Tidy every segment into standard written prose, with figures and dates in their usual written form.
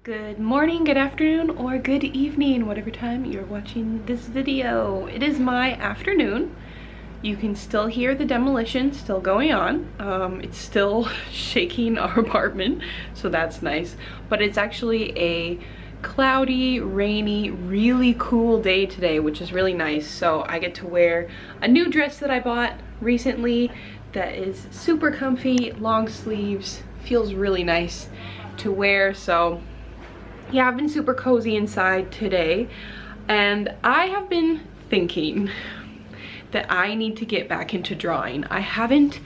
Good morning, good afternoon, or good evening, whatever time you're watching this video. It is my afternoon. You can still hear the demolition still going on. It's still shaking our apartment, so that's nice. But it's actually a cloudy, rainy, really cool day today, which is really nice. So I get to wear a new dress that I bought recently that is super comfy, long sleeves, feels really nice to wear. So yeah, I've been super cozy inside today, and I have been thinking that I need to get back into drawing. I haven't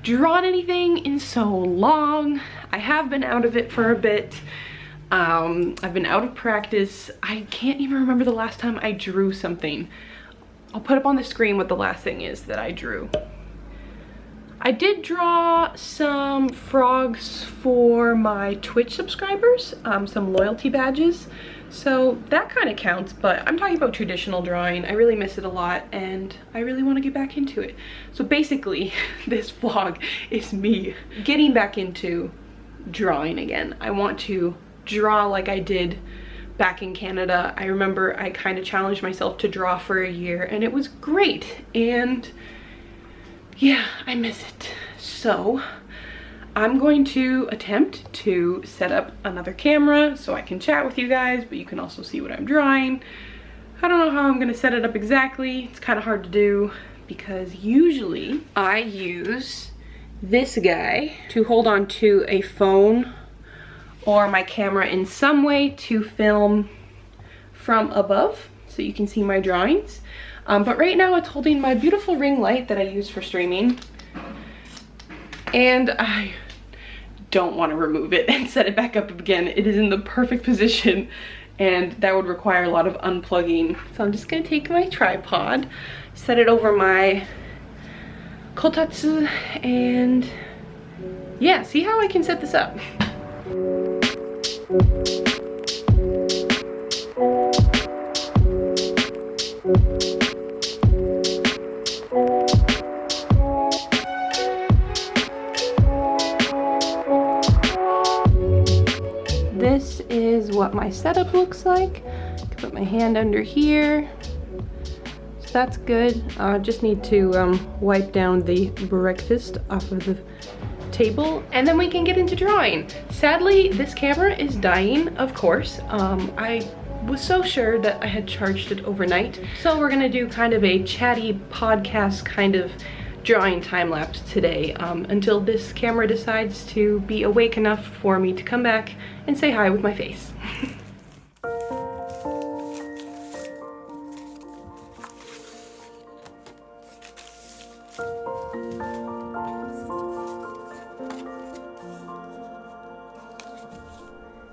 drawn anything in so long. I have been out of it for a bit. I've been out of practice. I can't even remember the last time I drew something. I'll put up on the screen what the last thing is that I drew. I did draw some frogs for my Twitch subscribers, some loyalty badges, so that kind of counts, but I'm talking about traditional drawing. I really miss it a lot and I really want to get back into it. So basically, this vlog is me getting back into drawing again. I want to draw like I did back in Canada. I remember I kind of challenged myself to draw for a year and it was great, and yeah, I miss it. So I'm going to attempt to set up another camera so I can chat with you guys, but you can also see what I'm drawing. I don't know how I'm gonna set it up exactly. It's kind of hard to do because usually I use this guy to hold on to a phone or my camera in some way to film from above so you can see my drawings. But right now it's holding my beautiful ring light that I use for streaming, and I don't want to remove it and set it back up again. It is in the perfect position and that would require a lot of unplugging. So I'm just gonna take my tripod, set it over my kotatsu, and yeah, see how I can set this up. This is what my setup looks like. I can put my hand under here. So that's good. I just need to wipe down the breakfast off of the table, and then we can get into drawing. Sadly, this camera is dying, of course. I was so sure that I had charged it overnight. So we're gonna do kind of a chatty podcast kind of drawing time lapse today until this camera decides to be awake enough for me to come back and say hi with my face.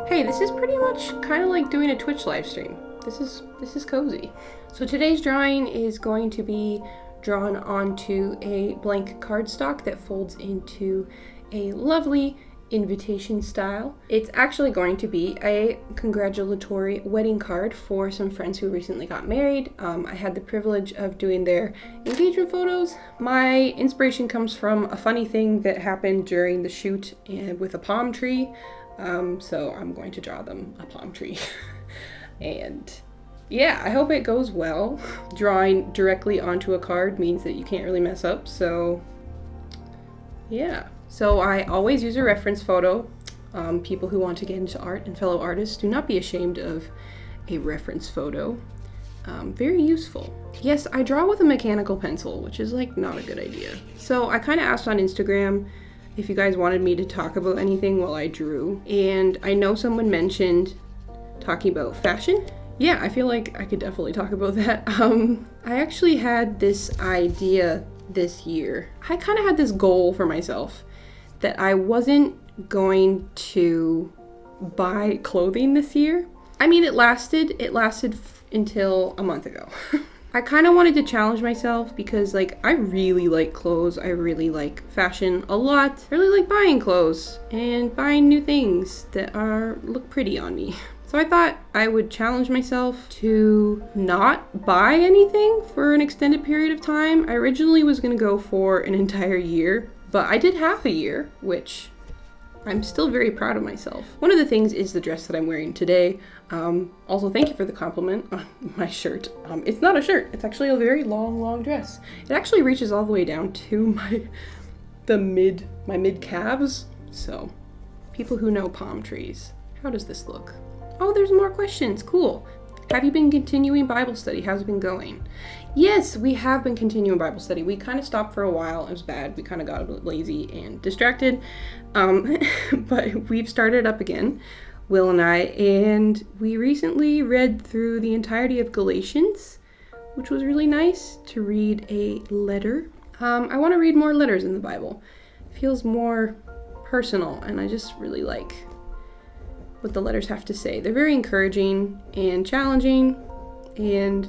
Hey, this is pretty much kind of like doing a Twitch live stream. This is cozy. So today's drawing is going to be drawn onto a blank cardstock that folds into a lovely invitation style. It's actually going to be a congratulatory wedding card for some friends who recently got married. I had the privilege of doing their engagement photos. My inspiration comes from a funny thing that happened during the shoot with a palm tree. So I'm going to draw them a palm tree. And yeah, I hope it goes well. Drawing directly onto a card means that you can't really mess up, so yeah. So I always use a reference photo. People who want to get into art and fellow artists, do not be ashamed of a reference photo. Very useful. Yes, I draw with a mechanical pencil, which is like not a good idea. So I kind of asked on Instagram if you guys wanted me to talk about anything while I drew, and I know someone mentioned talking about fashion. Yeah, I feel like I could definitely talk about that. I actually had this idea this year. I kind of had this goal for myself that I wasn't going to buy clothing this year. I mean, it lasted until a month ago. I kind of wanted to challenge myself because like I really like clothes. I really like fashion a lot. I really like buying clothes and buying new things that look pretty on me. So I thought I would challenge myself to not buy anything for an extended period of time. I originally was going to go for an entire year, but I did half a year, which I'm still very proud of myself. One of the things is the dress that I'm wearing today. Also, thank you for the compliment on my shirt. It's not a shirt, it's actually a very long dress. It actually reaches all the way down to my mid calves. So, people who know palm trees, how does this look? Oh, there's more questions, cool. Have you been continuing Bible study? How's it been going? Yes, we have been continuing Bible study. We kind of stopped for a while. It was bad. We kind of got a bit lazy and distracted. But we've started up again, Will and I, and we recently read through the entirety of Galatians, which was really nice to read a letter. I want to read more letters in the Bible. It feels more personal, and I just really like what the letters have to say. They're very encouraging and challenging, and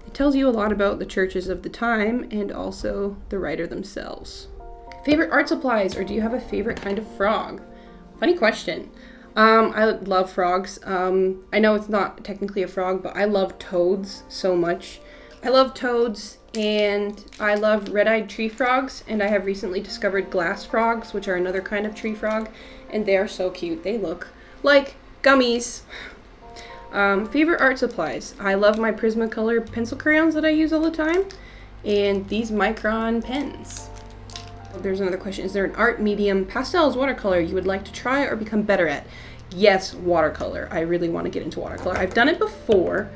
it tells you a lot about the churches of the time and also the writer themselves. Favorite art supplies, or do you have a favorite kind of frog? Funny question. I love frogs. I know it's not technically a frog, but I love toads so much. I love toads, and I love red-eyed tree frogs, and I have recently discovered glass frogs, which are another kind of tree frog, and they are so cute. They look like gummies. Favorite art supplies. I love my Prismacolor pencil crayons that I use all the time, and these Micron pens. There's another question. Is there an art medium, pastels, watercolor, you would like to try or become better at? Yes, watercolor. I really want to get into watercolor. I've done it before,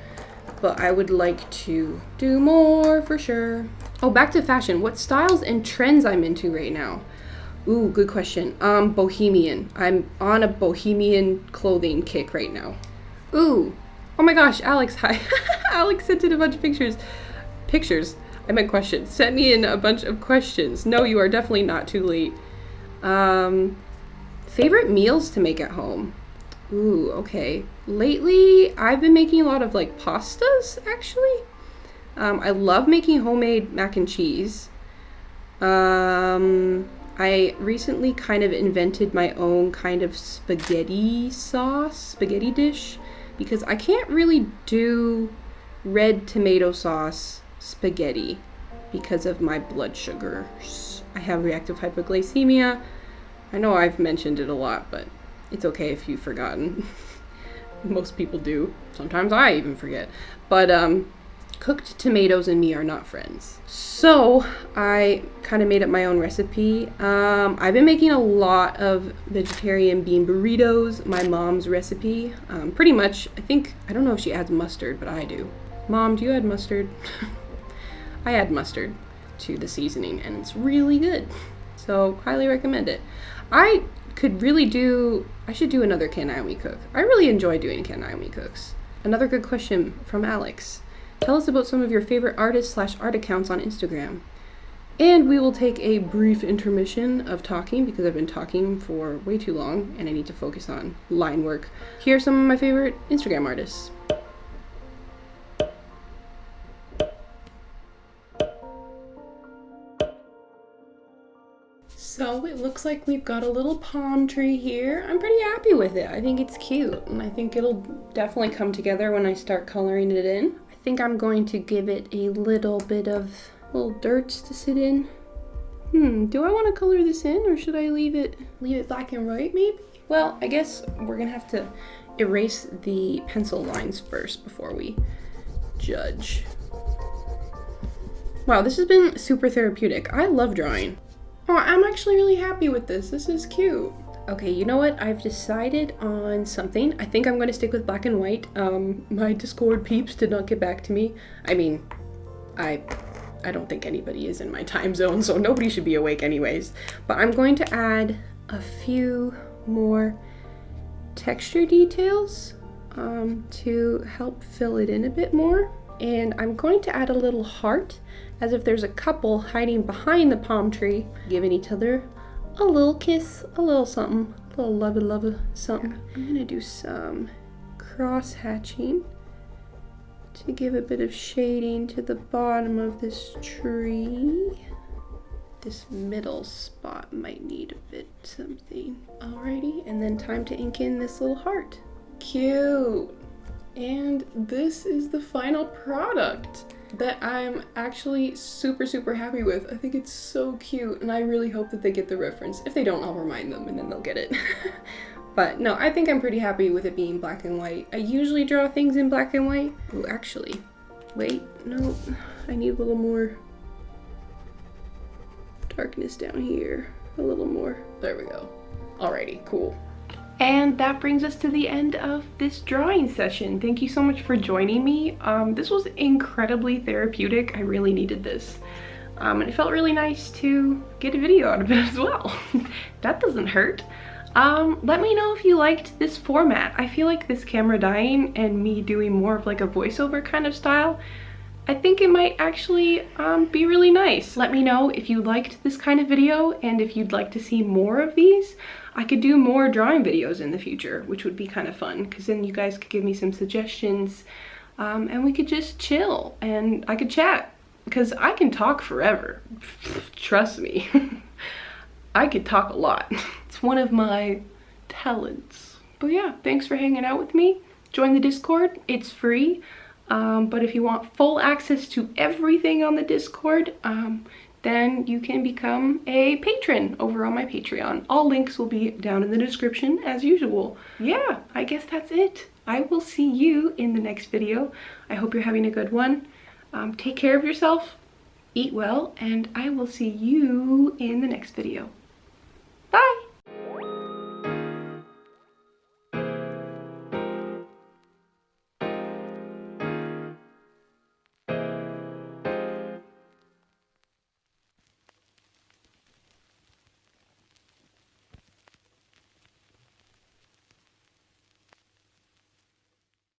but I would like to do more for sure. Oh, back to fashion. What styles and trends I'm into right now? Ooh, good question. Bohemian. I'm on a bohemian clothing kick right now. Ooh. Oh my gosh, Alex, hi. Alex sent in a bunch of pictures. I meant questions. Sent me in a bunch of questions. No, you are definitely not too late. Favorite meals to make at home? Ooh, okay. Lately, I've been making a lot of like pastas, actually. I love making homemade mac and cheese. I recently kind of invented my own kind of spaghetti dish, because I can't really do red tomato sauce spaghetti because of my blood sugars. I have reactive hypoglycemia. I know I've mentioned it a lot, but it's okay if you've forgotten. Most people do. Sometimes I even forget. But cooked tomatoes and me are not friends. So I kind of made up my own recipe. I've been making a lot of vegetarian bean burritos, my mom's recipe. Pretty much, I don't know if she adds mustard, but I do. Mom, do you add mustard? I add mustard to the seasoning, and it's really good. So highly recommend it. I should do another Can Naomi cook. I really enjoy doing Can Naomi cooks. Another good question from Alex. Tell us about some of your favorite artists/art accounts on Instagram. And we will take a brief intermission of talking because I've been talking for way too long and I need to focus on line work. Here are some of my favorite Instagram artists. So it looks like we've got a little palm tree here. I'm pretty happy with it. I think it's cute, and I think it'll definitely come together when I start coloring it in. I think I'm going to give it a little bit of little dirt to sit in. Do I want to color this in, or should I leave it black and white maybe? Well, I guess we're gonna have to erase the pencil lines first before we judge. Wow, this has been super therapeutic. I love drawing. Oh, I'm actually really happy with this. This is cute. Okay, you know what? I've decided on something. I think I'm going to stick with black and white. My Discord peeps did not get back to me. I mean, I don't think anybody is in my time zone, so nobody should be awake anyways. But I'm going to add a few more texture details to help fill it in a bit more. And I'm going to add a little heart, as if there's a couple hiding behind the palm tree, giving each other a little kiss, a little something, a little lovey something. I'm gonna do some cross hatching to give a bit of shading to the bottom of this tree. This middle spot might need a bit something. Alrighty, and then time to ink in this little heart. Cute. And this is the final product. that I'm actually super happy with. I think it's so cute, and I really hope that they get the reference. If they don't, I'll remind them and then they'll get it. But no, I think I'm pretty happy with it being black and white. I usually draw things in black and white. Oh, actually, wait, no, I need a little more darkness down here. A little more. There we go. Alrighty, cool. And that brings us to the end of this drawing session. Thank you so much for joining me. This was incredibly therapeutic. I really needed this. And it felt really nice to get a video out of it as well. That doesn't hurt. Let me know if you liked this format. I feel like this camera dying and me doing more of like a voiceover kind of style, I think it might actually be really nice. Let me know if you liked this kind of video and if you'd like to see more of these. I could do more drawing videos in the future, which would be kind of fun, because then you guys could give me some suggestions and we could just chill and I could chat, because I can talk forever. Trust me. I could talk a lot. It's one of my talents. But yeah, thanks for hanging out with me. Join the Discord, it's free. But if you want full access to everything on the Discord, then you can become a patron over on my Patreon. All links will be down in the description as usual. Yeah, I guess that's it. I will see you in the next video. I hope you're having a good one. Take care of yourself, eat well, and I will see you in the next video.